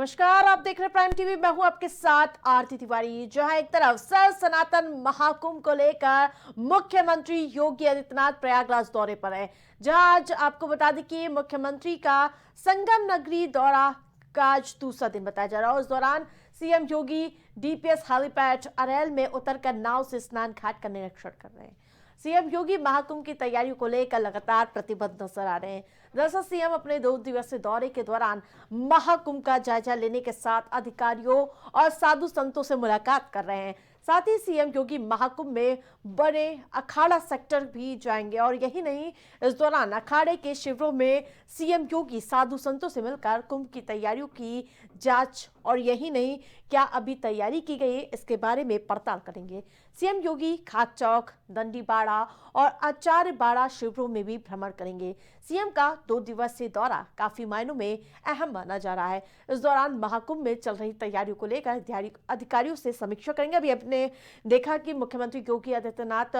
नमस्कार, आप देख रहे हैं प्राइम टीवी। मैं हूं आपके साथ आरती तिवारी। जहां एक तरफ सर सनातन महाकुंभ को लेकर मुख्यमंत्री योगी आदित्यनाथ प्रयागराज दौरे पर है, जहां आज आपको बता दें कि मुख्यमंत्री का संगम नगरी दौरा का आज दूसरा दिन बताया जा रहा है। उस दौरान सीएम योगी डीपीएस हेलीपैड अरेल में उतरकर नाव से स्नान घाट का निरीक्षण कर रहे हैं। सीएम योगी महाकुंभ की तैयारियों को लेकर लगातार प्रतिबद्ध नजर आ रहे हैं। दरअसल सीएम अपने 2 दिवसीय दौरे के दौरान महाकुंभ का जायजा लेने के साथ अधिकारियों और साधु संतों से मुलाकात कर रहे हैं। साथ ही सीएम योगी महाकुंभ में बड़े अखाड़ा सेक्टर भी जाएंगे और यही नहीं, इस दौरान अखाड़े के शिविरों में सीएम योगी साधु संतों से मिलकर कुंभ की तैयारियों की जांच और यही नहीं, क्या अभी तैयारी की गई है इसके बारे में पड़ताल करेंगे। सीएम योगी खाद चौक, दंडी बाड़ा और आचार्य बाड़ा शिविरों में भी भ्रमण करेंगे। सीएम का 2 दिवसीय दौरा काफी मायनों में अहम माना जा रहा है। इस दौरान महाकुंभ में चल रही तैयारियों को लेकर अधिकारियों से समीक्षा करेंगे। अभी आपने देखा कि मुख्यमंत्री योगी आदित्यनाथ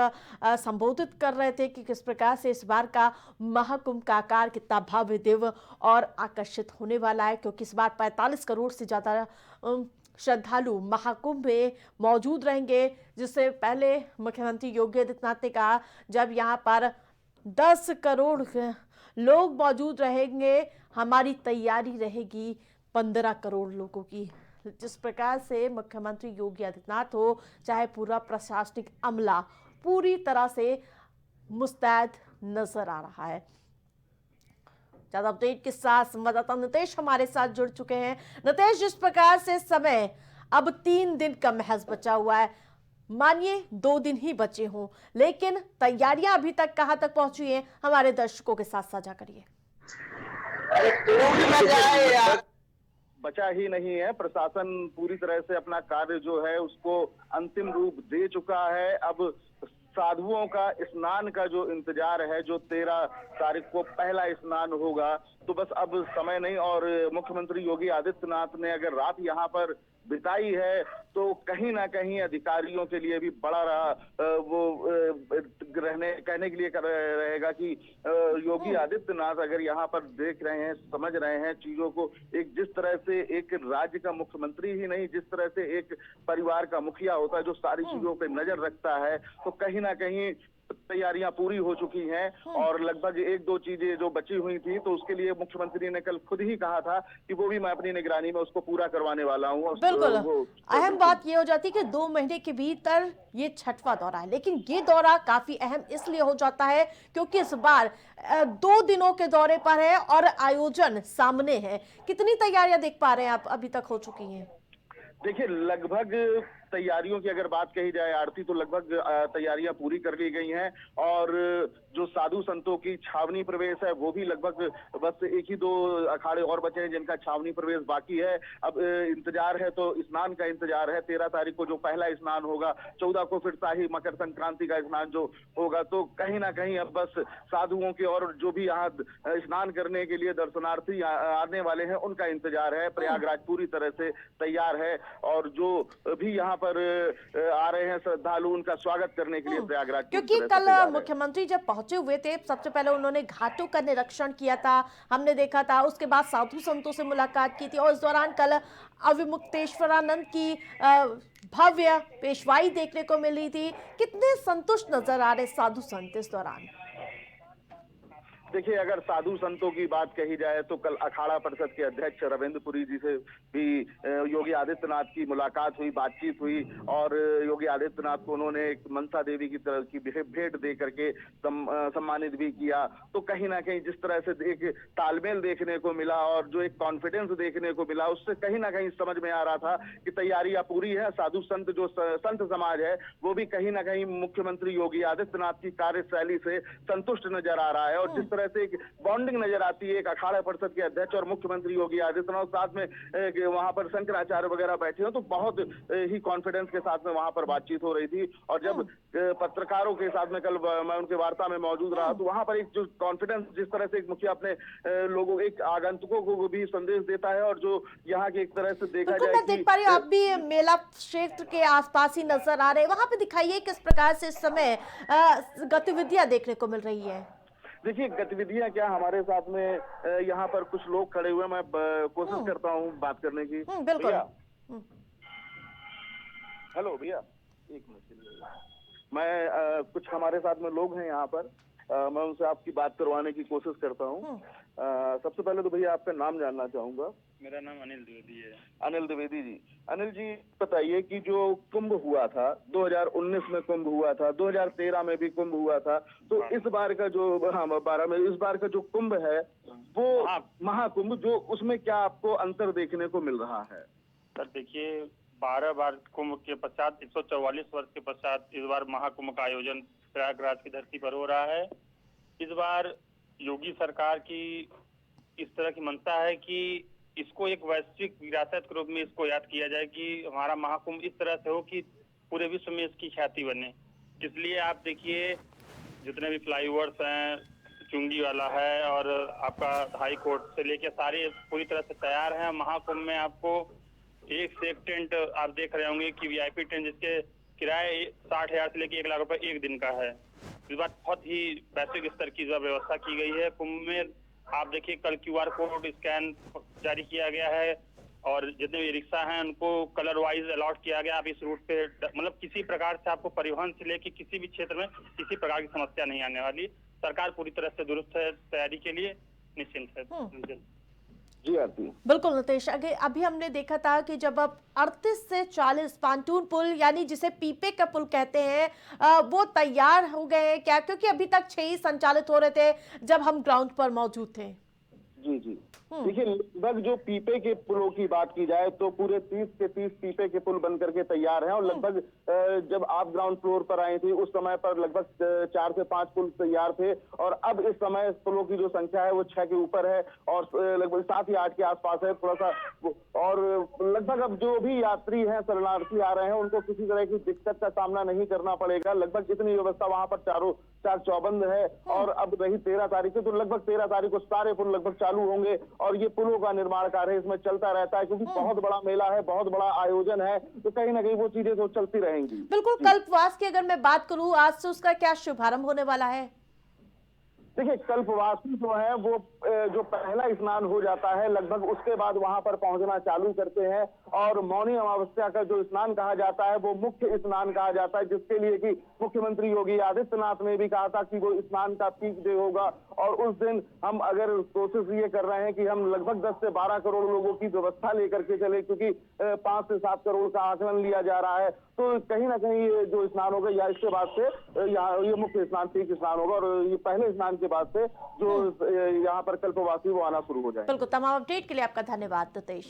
संबोधित कर रहे थे कि किस प्रकार से इस बार का महाकुंभ का आकार कितना भव्य, दिव्य और आकर्षित होने वाला है, क्योंकि इस बार 45 करोड़ से ज्यादा श्रद्धालु महाकुंभ में मौजूद रहेंगे। जिससे पहले मुख्यमंत्री योगी आदित्यनाथ ने कहा, जब यहाँ पर 10 करोड़ लोग मौजूद रहेंगे, हमारी तैयारी रहेगी 15 करोड़ लोगों की। जिस प्रकार से मुख्यमंत्री योगी आदित्यनाथ हो, चाहे पूरा प्रशासनिक अमला पूरी तरह से मुस्तैद नजर आ रहा है। ज्यादा अपडेट के साथ संवाददाता नितेश हमारे साथ जुड़ चुके हैं। नितेश, जिस प्रकार से समय अब 3 दिन का महज बचा हुआ है, मानिए 2 दिन ही बचे हों, लेकिन तैयारियां अभी तक कहां तक पहुंची हैं, हमारे दर्शकों के साथ साझा करिए। बचा ही नहीं है। प्रशासन पूरी तरह से अपना कार्य जो है उसको अंतिम रूप दे चुका है। अब साधुओं का स्नान का जो इंतजार है, जो 13 तारीख को पहला स्नान होगा, तो बस अब समय नहीं। और मुख्यमंत्री योगी आदित्यनाथ ने अगर रात यहाँ पर बिताई है तो कहीं ना कहीं अधिकारियों के लिए भी बड़ा कहने के लिए रहेगा कि योगी आदित्यनाथ अगर यहाँ पर देख रहे हैं, समझ रहे हैं चीजों को, एक जिस तरह से एक राज्य का मुख्यमंत्री ही नहीं, जिस तरह से एक परिवार का मुखिया होता है जो सारी चीजों पे नजर रखता है, तो कहीं ना कहीं तैयारियां पूरी हो चुकी हैं। और लगभग 1-2 चीजें जो बची हुई थी, तो उसके लिए मुख्यमंत्री ने कल खुद ही कहा था कि वो भी मैं अपनी निगरानी में उसको पूरा करवाने वाला हूँ। बिल्कुल, अहम बात ये हो जाती है कि 2 महीने के भीतर ये 6वां दौरा है, लेकिन ये दौरा काफी अहम इसलिए हो जाता है क्योंकि इस बार 2 दिनों के दौरे पर है और आयोजन सामने है। कितनी तैयारियां देख पा रहे हैं आप अभी तक हो चुकी हैं? देखिए, लगभग तैयारियों की अगर बात कही जाए आरती, तो लगभग तैयारियां पूरी कर ली गई हैं। और जो साधु संतों की छावनी प्रवेश है वो भी लगभग बस 1 ही 2 अखाड़े और बचे हैं जिनका छावनी प्रवेश बाकी है। अब इंतजार है तो स्नान का इंतजार है। 13 तारीख को जो पहला स्नान होगा, 14 को फिर शाही मकर संक्रांति का स्नान जो होगा, तो कहीं ना कहीं अब बस साधुओं के और जो भी यहाँ स्नान करने के लिए दर्शनार्थी आने वाले हैं उनका इंतजार है। प्रयागराज पूरी तरह से तैयार है और जो भी यहाँ पर आ रहे हैं श्रद्धालु, उनका स्वागत करने के लिए प्रयागराज, क्योंकि कल मुख्यमंत्री जब पहुंचे हुए थे, सबसे पहले उन्होंने घाटों का निरीक्षण किया था, हमने देखा था। उसके बाद साधु संतों से मुलाकात की थी और इस दौरान कल अविमुक्तेश्वरानंद की भव्य पेशवाई देखने को मिली थी। कितने संतुष्ट नजर आ रहे साधु संत इस दौरान? देखिए, अगर साधु संतों की बात कही जाए तो कल अखाड़ा परिषद के अध्यक्ष रविंद्रपुरी जी से भी योगी आदित्यनाथ की मुलाकात हुई, बातचीत हुई और योगी आदित्यनाथ को उन्होंने एक मनसा देवी की तरह की भेंट दे करके सम्मानित भी किया। तो कहीं ना कहीं जिस तरह से एक तालमेल देखने को मिला और जो एक कॉन्फिडेंस देखने को मिला, उससे कहीं ना कहीं समझ में आ रहा था कि तैयारियां पूरी है। साधु संत जो संत समाज है वो भी कहीं ना कहीं मुख्यमंत्री योगी आदित्यनाथ की कार्यशैली से संतुष्ट नजर आ रहा है। और जिस से एक बॉन्डिंग नजर आती है एक अखाड़ा परिषद के अध्यक्ष और मुख्यमंत्री योगी आदित्यनाथ, साथ में वहां पर शंकराचार्य वगैरह बैठे हो, तो बहुत ही कॉन्फिडेंस के साथ में वहां पर बातचीत हो रही थी। और जब पत्रकारों के साथ में कल मैं उनके वार्ता में मौजूद रहा, तो वहां पर एक जो कॉन्फिडेंस, जिस तरह से एक मुखिया अपने लोगों, एक आगंतुकों को भी संदेश देता है और जो यहाँ की एक तरह से देखा जाए, मैं देख पा रही हूँ आप भी मेला क्षेत्र के आसपास ही नजर आ रहे हैं, वहां पे दिखाइए किस प्रकार से इस समय गतिविधियां देखने को मिल रही है। देखिए गतिविधियां क्या हमारे साथ में यहाँ पर कुछ लोग खड़े हुए हैं, मैं कोशिश करता हूँ बात करने की। बिल्कुल। भैया, हेलो भैया, एक मिनट के लिए। मैं कुछ हमारे साथ में लोग हैं यहाँ पर, मैं उनसे आपकी बात करवाने की कोशिश करता हूँ। सबसे पहले तो भैया आपका नाम जानना चाहूंगा। मेरा नाम अनिल द्विवेदी है। अनिल द्विवेदी जी, अनिल जी बताइए कि जो कुंभ हुआ था 2019 में, कुंभ हुआ था 2013 में भी कुंभ हुआ था, तो इस बार का जो 12 में इस बार का जो कुंभ है वो महाकुंभ, जो उसमें क्या आपको अंतर देखने को मिल रहा है? सर देखिए, 12 बार कुंभ के पश्चात 144 वर्ष के पश्चात इस बार महाकुंभ का आयोजन प्रयागराज की धरती पर हो रहा है। इस बार योगी सरकार की इस तरह की मंशा है कि इसको एक वैश्विक विरासत के रूप में इसको याद किया जाए कि हमारा महाकुंभ इस तरह से हो कि पूरे विश्व में इसकी ख्याति बने। इसलिए आप देखिए, जितने भी फ्लाईओवर्स हैं, चुंगी वाला है और आपका हाई कोर्ट से लेके सारे पूरी तरह से तैयार हैं। महाकुंभ में आपको एक से एक टेंट आप देख रहे होंगे कि वीआईपी टेंट जिसके किराए 60,000 से लेके 1 लाख रुपए एक दिन का है। इस बार बहुत ही वैश्विक स्तर की व्यवस्था की गई है। कुंभ में आप देखिए, कल QR कोड स्कैन जारी किया गया है और जितने भी रिक्शा हैं उनको कलर वाइज अलॉट किया गया। आप इस रूट पे मतलब किसी प्रकार से आपको परिवहन से लेके किसी भी क्षेत्र में किसी प्रकार की समस्या नहीं आने वाली। सरकार पूरी तरह से दुरुस्त है, तैयारी के लिए निश्चिंत है। जी आरती, बिल्कुल नितेश, अभी हमने देखा था कि जब अब 38 से 40 पांटून पुल, यानी जिसे पीपे का पुल कहते हैं, वो तैयार हो गए हैं क्या? क्योंकि अभी तक 6 ही संचालित हो रहे थे जब हम ग्राउंड पर मौजूद थे। जी जी, देखिए लगभग जो पीपे के पुलों की बात की जाए तो पूरे 30 के 30 पीपे के पुल बन करके तैयार हैं और लगभग जब आप ग्राउंड फ्लोर पर आए थे उस समय पर लगभग 4 से 5 पुल तैयार थे और अब इस समय पुलों की जो संख्या है वो 6 के ऊपर है और लगभग 7 या 8 के आसपास है थोड़ा सा। और लगभग अब जो भी यात्री हैं, शरणार्थी आ रहे हैं, उनको किसी तरह की दिक्कत का सामना नहीं करना पड़ेगा। लगभग इतनी व्यवस्था वहां पर चारों चौबंद है और अब रही 13 तारीख से, तो लगभग 13 तारीख को सारे पुल लगभग चालू होंगे और ये पुलों का निर्माण कार्य इसमें चलता रहता है क्योंकि बहुत बड़ा मेला है, बहुत बड़ा आयोजन है, तो कहीं ना कहीं वो चीजें तो चलती रहेंगी। बिल्कुल। कल्पवास की अगर मैं बात करूं, आज से उसका क्या शुभारंभ होने वाला है? देखिए कल्पवासी जो है वो जो पहला स्नान हो जाता है लगभग उसके बाद वहां पर पहुंचना चालू करते हैं और मौनी अमावस्या का जो स्नान कहा जाता है वो मुख्य स्नान कहा जाता है, जिसके लिए कि मुख्यमंत्री योगी आदित्यनाथ ने भी कहा था कि वो स्नान का पीक डे होगा और उस दिन हम अगर कोशिश ये कर रहे हैं कि हम लगभग 10 से 12 करोड़ लोगों की व्यवस्था लेकर के चले, क्योंकि 5 से 7 करोड़ का आकलन लिया जा रहा है, तो कहीं ना कहीं ये जो स्नान होगा या इसके बाद से ये मुख्य स्नान पीक स्नान होगा और ये पहले स्नान के बाद से जो यहाँ पर कल्पवासी वो आना शुरू हो जाए। बिल्कुल, तमाम अपडेट के लिए आपका धन्यवाद नितेश।